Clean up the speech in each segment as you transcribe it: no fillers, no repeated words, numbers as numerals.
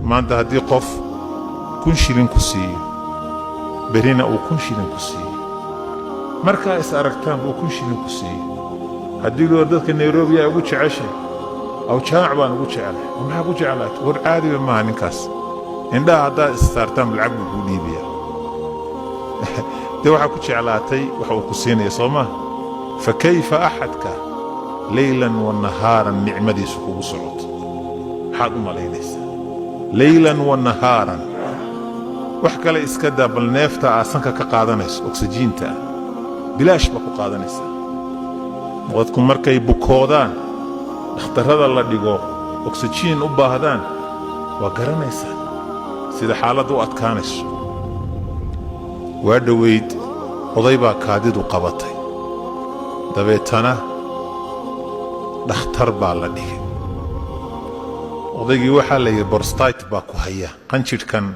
ما أنت هدي قف كن شيلين كسي برينا أو كن شيلين كسي مركا إسأركتان أو كن شيلين كسي هدي له وردك النيروبي أقول عشاء أو شاعبان أقول عليه وما أقول عليه ور عادي ما نكاس عندها هذا استارتان بالعقل بوليبيا ده وحكوش علاتي وحكوسين يصومه فكيف أحدك ليلا ونهارا نعمدي سكوب صعود حاضر مالينيس ليلا ونهارا وحكا لي اسكدا بالنفتا اسنكا كقادنيس اكسجينتا بلاش بكو قادنيس ودكم markay bukoodaan dhakhtarada la dhigo oxygen u baahdaan waa garanaysaa sida xaaladu adkaanayso waa dhaweyd oday baa kaadidu qabatay dabeetana dhakhtar baa la dhigay odaygii waxaa la yiri borstite baa ku haya qanjirkan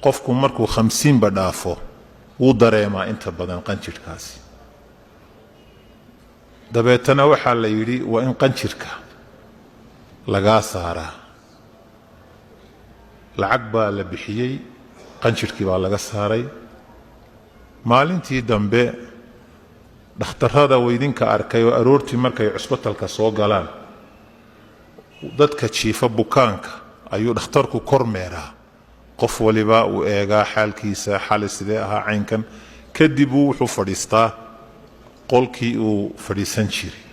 qofku markuu 50 ba dhaafo wuu dareemaa inta badan qanjirkaasi dabeetana waxaa la yiri waa in qanjirka laga saaraa lacag baa la bixiyay qanjirkii baa laga saaray maalintii dambe dhakhtarada weydinka arkay oo aroortii markay cusbatalka soo galaan dadka jiifa bukaanka ayuu dhakhtarku kormeeraa qof waliba uu eegaa xaalkiisa xaalis sidee ahaa caynkan kadib wuxuu fadhiistaa qolkii uu fadhiisan jiray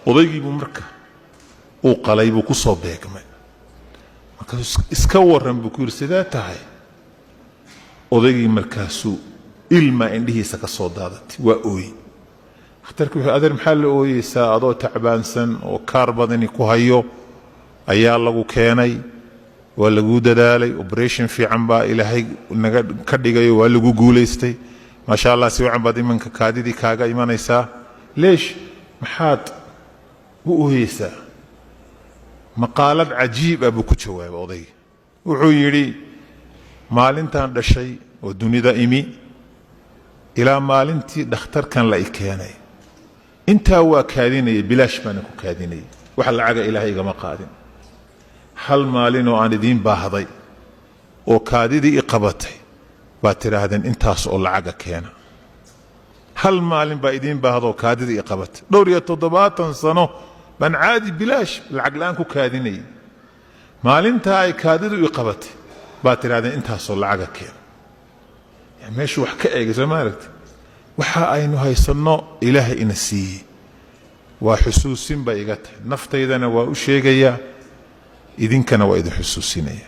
odaygii marka uu qalay buu ku soo beegmay marka iska waran buu ku yiri sidee tahay odaygii markaasuu ilma indhihiisa ka soo daadatay waa ooy dhakhtarku wuxuu adeer maxaa la ooyeysaa adoo tacbaansan oo kaar badani ku hayo ayaa lagu keenay waa lagu dadaalay operation fiican baa ilaahay naga ka dhigayo waa lagu guuleystay ما شاء الله سوى عن بدي منك كادي كاجا إيمانيسا ليش محاد وهيسا مقالة عجيبة بكتشوه بوضي وعيري مالنتان دشي والدنيا دائمي إلى مالنتي دختر كان لايكياني انت هو كاديني بلاش منك كاديني وحل عقا إلهي كما قادم هل مالينو عن دين باهضي وكادي دي إقبتي باتراهدن انتاس او لعقا كينا هل مالين بايدين باهضو كادي إقبت دورية تضباطا سنو من عادي بلاش العقلانكو كاديني مالين تاي كادي إقبت باتراهدن انتاس او لعقا كينا يعني ماشي وحكا ايق زمالك وحا اينو هاي سنو إلهي إنسي وحسوسين بايقات نفتا إذا نوا أشيغيا إذن كان وايد حسوسين